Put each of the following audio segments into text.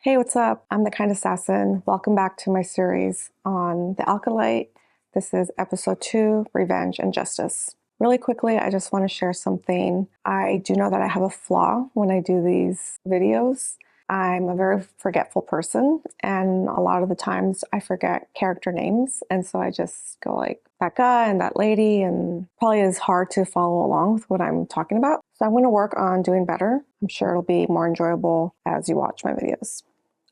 Hey, what's up? I'm the Kind Assassin. Welcome back to my series on the Acolyte. This is episode 2, Revenge and Justice. Really quickly, I just want to share something. I do know that I have a flaw when I do these videos. I'm a very forgetful person, and a lot of the times I forget character names, and so I just go like, that guy and that lady, and probably is hard to follow along with what I'm talking about. So I'm going to work on doing better. I'm sure it'll be more enjoyable as you watch my videos.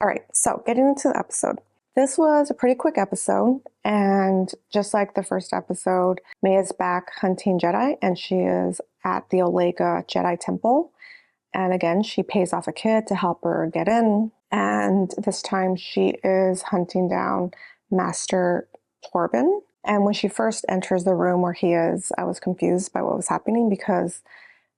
All right, so getting into the episode. This was a pretty quick episode, and just like the first episode, May is back hunting Jedi, and she is at the Omega Jedi Temple. And again, she pays off a kid to help her get in, and this time she is hunting down Master Torben. And when she first enters the room where he is, I was confused by what was happening because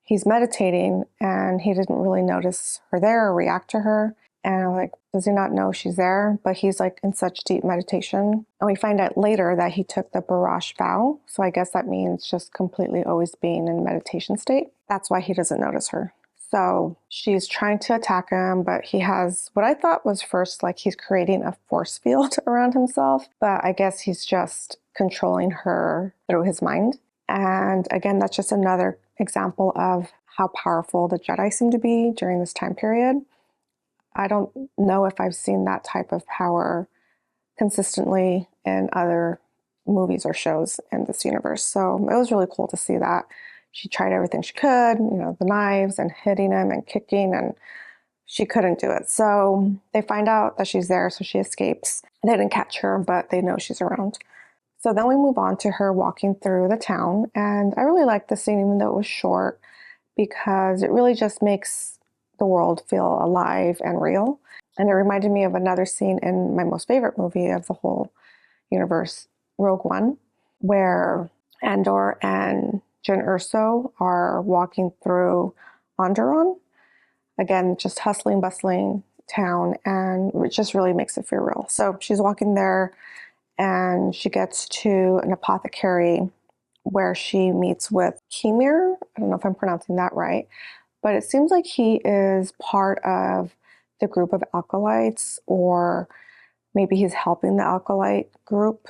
he's meditating and he didn't really notice her there or react to her. And I'm like, does he not know she's there? But he's like in such deep meditation. And we find out later that he took the Barash vow. So I guess that means just completely always being in meditation state. That's why he doesn't notice her. So she's trying to attack him, but he has what I thought was first like he's creating a force field around himself. But I guess he's just controlling her through his mind. And again, that's just another example of how powerful the Jedi seem to be during this time period. I don't know if I've seen that type of power consistently in other movies or shows in this universe. So it was really cool to see that. She tried everything she could, the knives and hitting him and kicking, and she couldn't do it. So they find out that she's there, so she escapes. They didn't catch her, but they know she's around. So then we move on to her walking through the town, and I really liked the scene, even though it was short, because it really just makes the world feel alive and real. And it reminded me of another scene in my most favorite movie of the whole universe, Rogue One, where Andor and Jyn Erso are walking through Onderon. Again, just hustling, bustling town, and it just really makes it feel real. So she's walking there, and she gets to an apothecary where she meets with Kemir. I don't know if I'm pronouncing that right, but it seems like he is part of the group of acolytes, or maybe he's helping the acolyte group,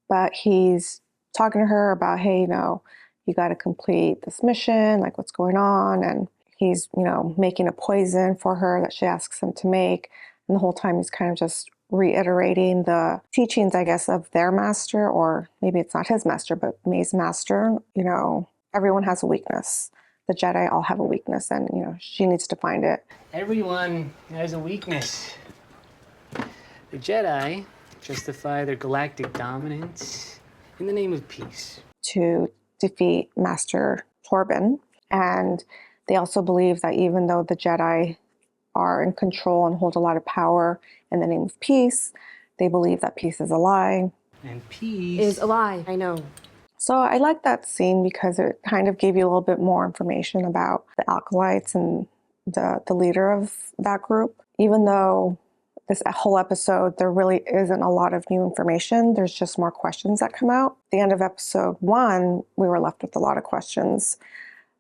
but he's talking to her about, hey, you got to complete this mission, like what's going on. And he's, making a poison for her that she asks him to make. And the whole time he's kind of just reiterating the teachings, I guess, of their master, or maybe it's not his master, but May's master. Everyone has a weakness. The Jedi all have a weakness, and she needs to find it. Everyone has a weakness. The Jedi justify their galactic dominance in the name of peace. To defeat Master Torben. And they also believe that even though the Jedi are in control and hold a lot of power in the name of peace, they believe that peace is a lie. And peace is a lie, I know. So I like that scene because it kind of gave you a little bit more information about the acolytes and the leader of that group. Even though this whole episode, there really isn't a lot of new information, there's just more questions that come out. At the end of episode 1, we were left with a lot of questions.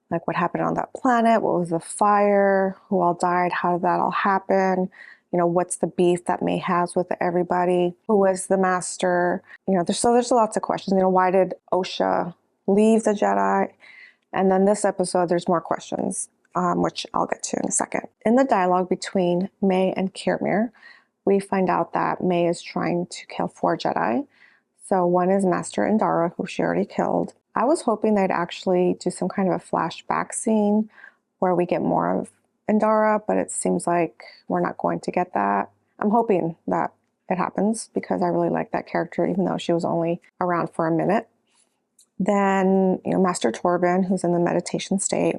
Like what happened on that planet? What was the fire? Who all died? How did that all happen? What's the beef that May has with everybody? Who was the master? There's lots of questions. Why did Osha leave the Jedi? And then this episode, there's more questions, which I'll get to in a second. In the dialogue between May and Kemir, we find out that May is trying to kill 4 Jedi. So one is Master Indara, who she already killed. I was hoping they'd actually do some kind of a flashback scene where we get more of Indara, but it seems like we're not going to get that. I'm hoping that it happens because I really like that character, even though she was only around for a minute. Then, Master Torben, who's in the meditation state.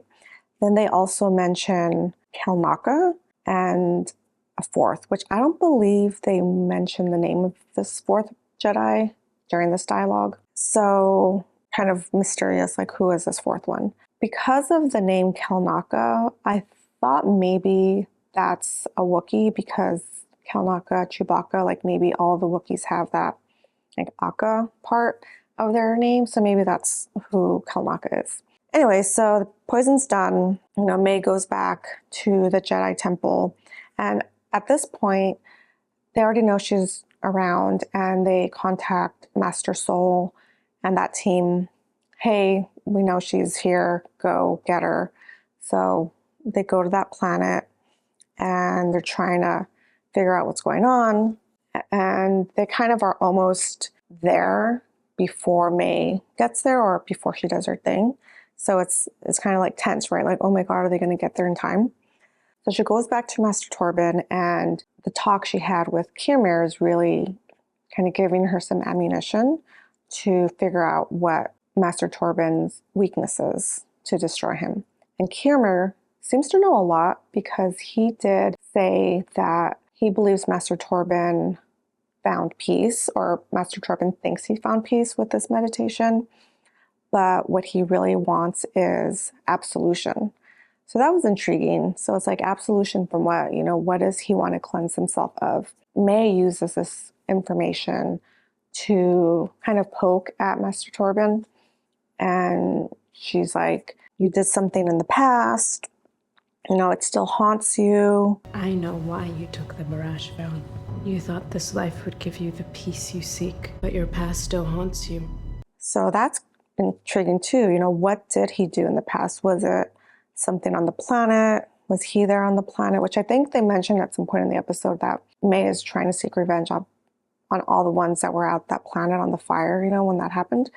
Then they also mention Kelnaka and a 4th, which I don't believe they mention the name of this 4th Jedi during this dialogue. So kind of mysterious, like who is this 4th one? Because of the name Kelnaka, I thought maybe that's a Wookiee, because Kelnaka, Chewbacca, like maybe all the Wookiees have that like Aka part of their name. So maybe that's who Kelnaka is. Anyway, so the poison's done. May goes back to the Jedi Temple, and At this point, they already know she's around and they contact Master Soul and that team. Hey, we know she's here. Go get her. So they go to that planet and they're trying to figure out what's going on. And they kind of are almost there before May gets there or before she does her thing. So it's kind of like tense, right? Like, oh my God, are they going to get there in time? So she goes back to Master Torben, and the talk she had with Kiermaier is really kind of giving her some ammunition to figure out what Master Torben's weaknesses to destroy him. And Kiermaier seems to know a lot because he did say that he believes Master Torben found peace, or Master Torben thinks he found peace with this meditation. But what he really wants is absolution. So that was intriguing. So it's like, absolution from what? You know, what does he want to cleanse himself of? May uses this information to kind of poke at Master Torben. And she's like, you did something in the past. You know, it still haunts you. I know why you took the Mirage vow. You thought this life would give you the peace you seek, but your past still haunts you. So that's intriguing too. You know, what did he do in the past? Was it something on the planet? Was he there on the planet? Which I think they mentioned at some point in the episode that May is trying to seek revenge on all the ones that were at that planet on the fire, you know, when that happened.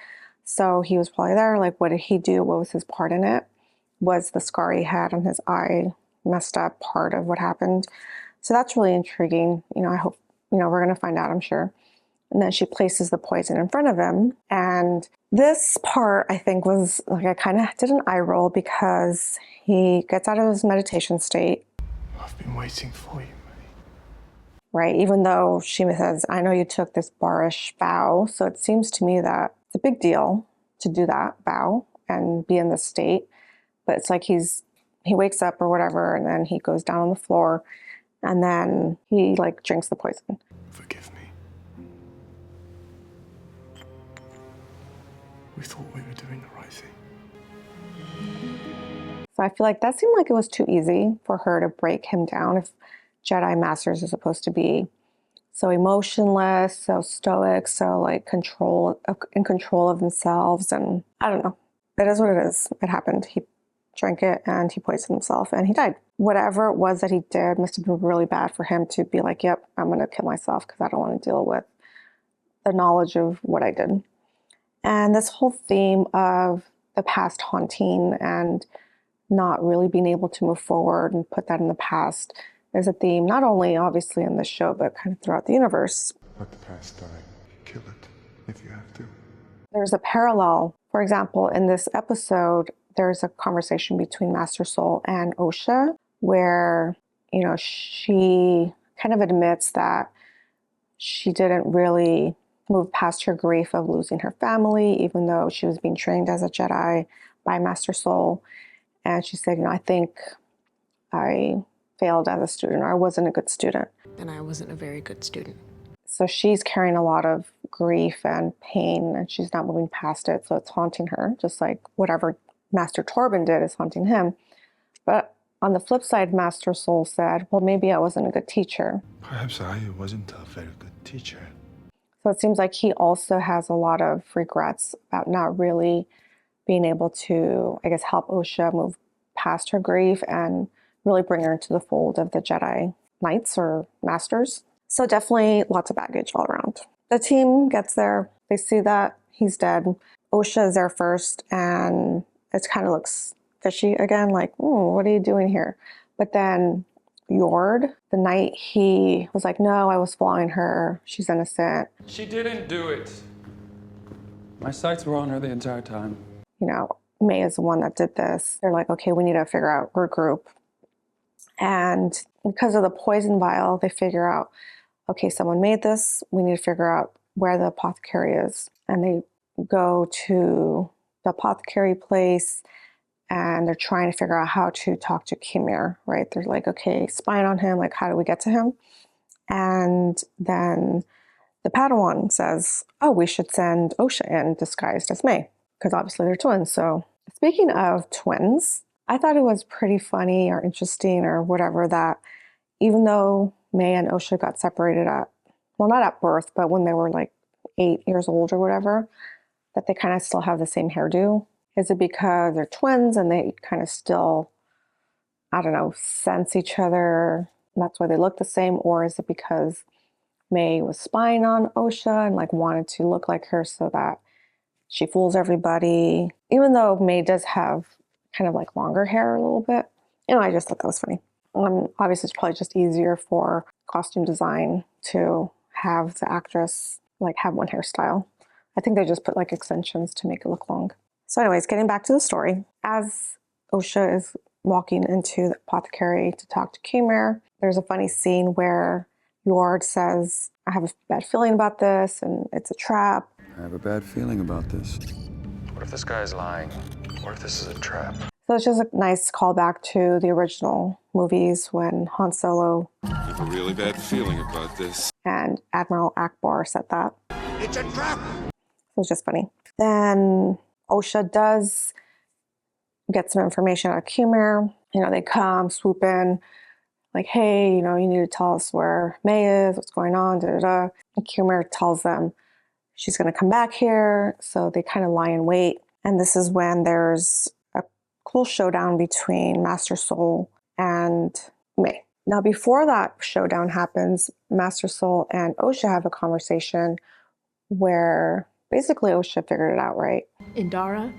So he was probably there. Like, what did he do? What was his part in it? Was the scar he had on his eye messed up part of what happened? So that's really intriguing. You know, I hope, you know, we're going to find out, I'm sure. And then she places the poison in front of him. And this part, I think, was like, I kind of did an eye roll because he gets out of his meditation state. I've been waiting for you, May. Right? Even though she says, I know you took this Barish vow. So it seems to me that it's a big deal to do that vow and be in this state. But it's like he wakes up or whatever, and then he goes down on the floor, and then he like drinks the poison. Forgive me. We thought we were doing the right thing. So I feel like that seemed like it was too easy for her to break him down if Jedi Masters are supposed to be so emotionless, so stoic, so like in control of themselves. And I don't know. It is what it is. It happened. He drank it and he poisoned himself and he died. Whatever it was that he did must have been really bad for him to be like, yep, I'm going to kill myself because I don't want to deal with the knowledge of what I did. And this whole theme of the past haunting and not really being able to move forward and put that in the past is a theme not only obviously in this show, but kind of throughout the universe. Let the past die. Kill it if you have to. There's a parallel. For example, in this episode, there's a conversation between Master Soul and Osha where, you know, she kind of admits that she didn't really move past her grief of losing her family, even though she was being trained as a Jedi by Master Soul. And she said, you know, I think I failed as a student, or I wasn't a good student. And I wasn't a very good student. So she's carrying a lot of grief and pain, and she's not moving past it. So it's haunting her, just like whatever Master Torben did is haunting him. But on the flip side, Master Soul said, well, maybe I wasn't a good teacher. Perhaps I wasn't a very good teacher. So it seems like he also has a lot of regrets about not really being able to, I guess, help Osha move past her grief and really bring her into the fold of the Jedi Knights or Masters. So definitely lots of baggage all around. The team gets there. They see that he's dead. Osha is there first, and it kind of looks fishy again, like, what are you doing here? But then Yord, the knight, he was like, no, I was following her. She's innocent. She didn't do it. My sights were on her the entire time. You know, May is the one that did this. They're like, okay, we need to figure out, regroup. And because of the poison vial, they figure out, okay, someone made this. We need to figure out where the apothecary is. And they go to the apothecary place and they're trying to figure out how to talk to Kiermaier, right? They're like, okay, spying on him, like, how do we get to him? And then the Padawan says, oh, we should send Osha in disguised as May, because obviously they're twins. So speaking of twins, I thought it was pretty funny or interesting or whatever that even though May and Osha got separated at, well, not at birth, but when they were like 8 years old or whatever, that they kind of still have the same hairdo? Is it because they're twins and they kind of still, I don't know, sense each other? That's why they look the same? Or is it because May was spying on Osha and like wanted to look like her so that she fools everybody? Even though May does have kind of like longer hair a little bit. I just thought that was funny. Obviously, it's probably just easier for costume design to have the actress like have one hairstyle. I think they just put like extensions to make it look long. So anyways, getting back to the story, as Osha is walking into the apothecary to talk to Khmer, there's a funny scene where Yord says, I have a bad feeling about this and it's a trap. I have a bad feeling about this. What if this guy's lying? What if this is a trap? So it's just a nice callback to the original movies when Han Solo I have a really bad feeling about this. and Admiral Akbar said that. It's a trap! It was just funny. Then Osha does get some information out of Khmer. They come, swoop in, like, hey, you need to tell us where May is, what's going on, da da da. And Khmer tells them she's going to come back here. So they kind of lie in wait. And this is when there's a cool showdown between Master Soul and May. Now, before that showdown happens, Master Soul and Osha have a conversation where basically Osha figured it out, right? Indara,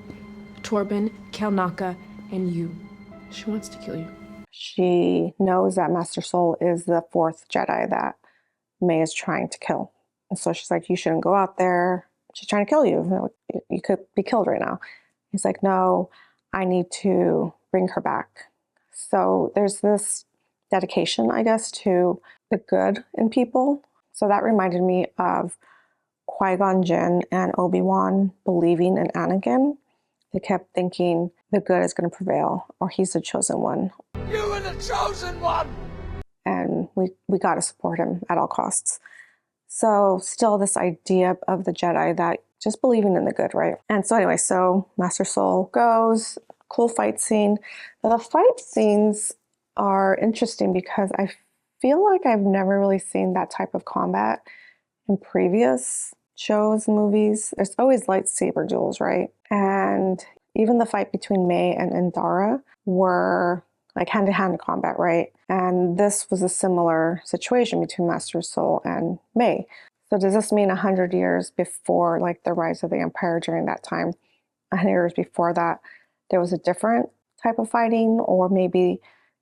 Torben, Kelnaka, and you. She wants to kill you. She knows that Master Soul is the fourth Jedi that May is trying to kill. And so she's like, you shouldn't go out there. She's trying to kill you. You could be killed right now. He's like, no, I need to bring her back. So there's this dedication, I guess, to the good in people. So that reminded me of Qui-Gon Jinn and Obi-Wan believing in Anakin. They kept thinking the good is going to prevail, or he's the chosen one. You are the chosen one! And we got to support him at all costs. So still this idea of the Jedi that just believing in the good, right? And so anyway, so Master Soul goes, cool fight scene. Now the fight scenes are interesting because I feel like I've never really seen that type of combat in previous shows, movies. There's always lightsaber duels, right? And even the fight between May and Indara were like hand-to-hand combat, right? And this was a similar situation between Master Soul and May. So does this mean 100 years before like the rise of the Empire during that time, 100 years before that, there was a different type of fighting, or maybe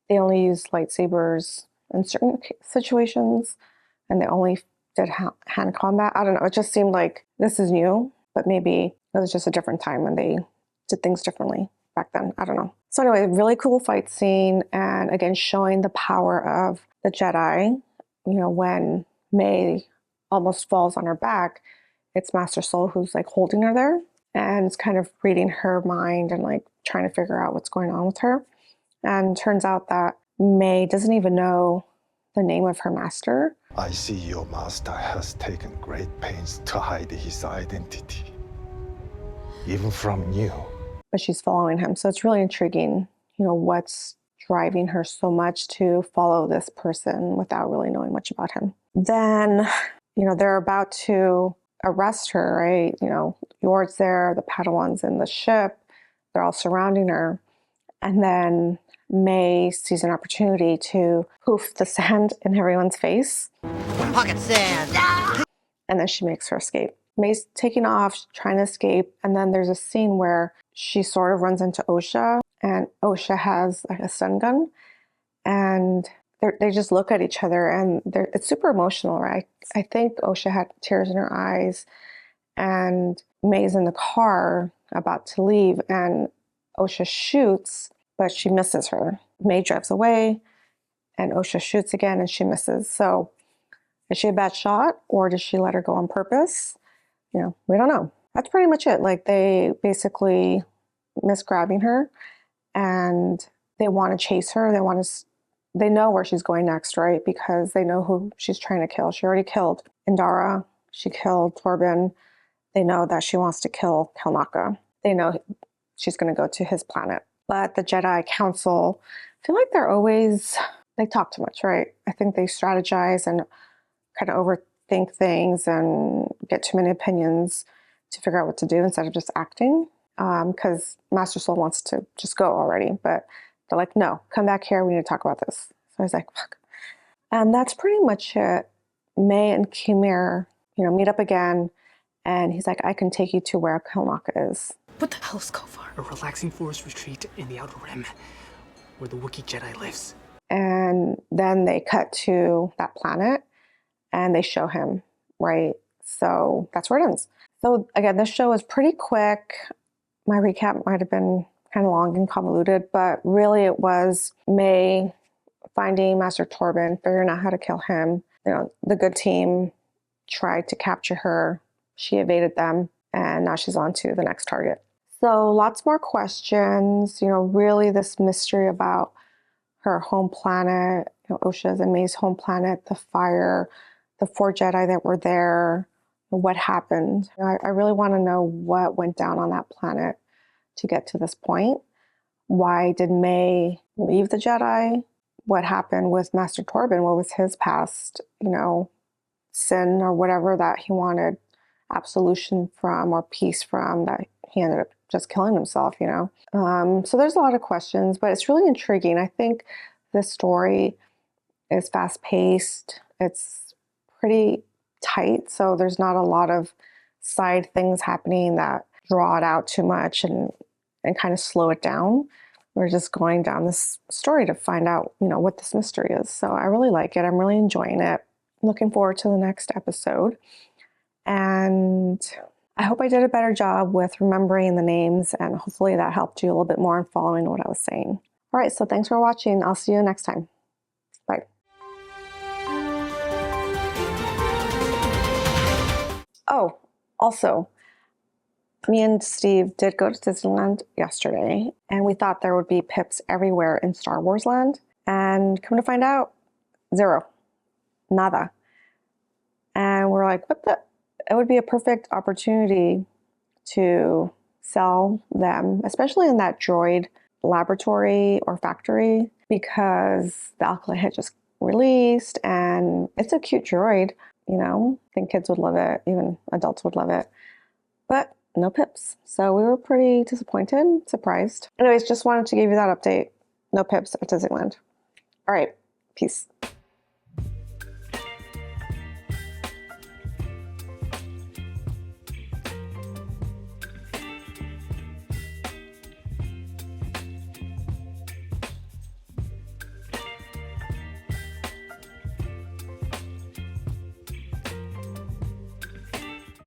they only used lightsabers in certain situations and they only did hand combat? I don't know. It just seemed like this is new, but maybe it was just a different time and they did things differently back then. I don't know. So anyway, really cool fight scene. And again, showing the power of the Jedi. When May almost falls on her back, it's Master Soul who's like holding her there and it's kind of reading her mind and like trying to figure out what's going on with her. And turns out that May doesn't even know the name of her master. I see your master has taken great pains to hide his identity, even from you. But she's following him. So it's really intriguing, what's driving her so much to follow this person without really knowing much about him. Then, they're about to arrest her, right? Yord's there, the Padawans in the ship, they're all surrounding her. And then May sees an opportunity to poof the sand in everyone's face. Pocket sand! Ah! And then she makes her escape. May's taking off, trying to escape. And then there's a scene where she sort of runs into Osha, and Osha has like a stun gun. And they just look at each other, and it's super emotional, right? I think Osha had tears in her eyes, and May's in the car about to leave, and Osha shoots, but she misses her. May drives away, and Osha shoots again, and she misses. So is she a bad shot, or did she let her go on purpose? We don't know. That's pretty much it. Like, they basically miss grabbing her, and they want to chase her. They know where she's going next, right? Because they know who she's trying to kill. She already killed Indara. She killed Torben. They know that she wants to kill Kelnaka. They know she's going to go to his planet. But the Jedi Council, I feel like they're always they talk too much, right? I think they strategize and kind of overthink things and get too many opinions to figure out what to do instead of just acting. Because Master Soul wants to just go already, but they're like, no, come back here. We need to talk about this. So I was like, fuck. And that's pretty much it. May and Khmer, meet up again. And he's like, I can take you to where Kilnaka is. What the hell is Kofar? A relaxing forest retreat in the Outer Rim, where the Wookiee Jedi lives. And then they cut to that planet and they show him, right? So that's where it ends. So again, this show is pretty quick. My recap might have been kind of long and convoluted, but really it was May finding Master Torben, figuring out how to kill him. The good team tried to capture her. She evaded them, and now she's on to the next target. So lots more questions, really this mystery about her home planet, Osha's and May's home planet, the fire, the 4 Jedi that were there, what happened. I really want to know what went down on that planet to get to this point. Why did May leave the Jedi? What happened with Master Torben? What was his past, sin or whatever that he wanted absolution from or peace from, that he ended up just killing himself, So there's a lot of questions, but it's really intriguing. I think this story is fast-paced. It's pretty tight, so there's not a lot of side things happening that draw it out too much and kind of slow it down. We're just going down this story to find out, what this mystery is. So I really like it. I'm really enjoying it. Looking forward to the next episode. And I hope I did a better job with remembering the names, and hopefully that helped you a little bit more in following what I was saying. All right, so thanks for watching. I'll see you next time. Bye. Oh, also, me and Steve did go to Disneyland yesterday, and we thought there would be pips everywhere in Star Wars land. And come to find out, 0. Nada. And we're like, what the? It would be a perfect opportunity to sell them, especially in that droid laboratory or factory, because the Acolyte had just released, and it's a cute droid. I think kids would love it, even adults would love it. But no pips. So we were pretty disappointed, surprised. Anyways, just wanted to give you that update. No pips at Disneyland. All right, peace.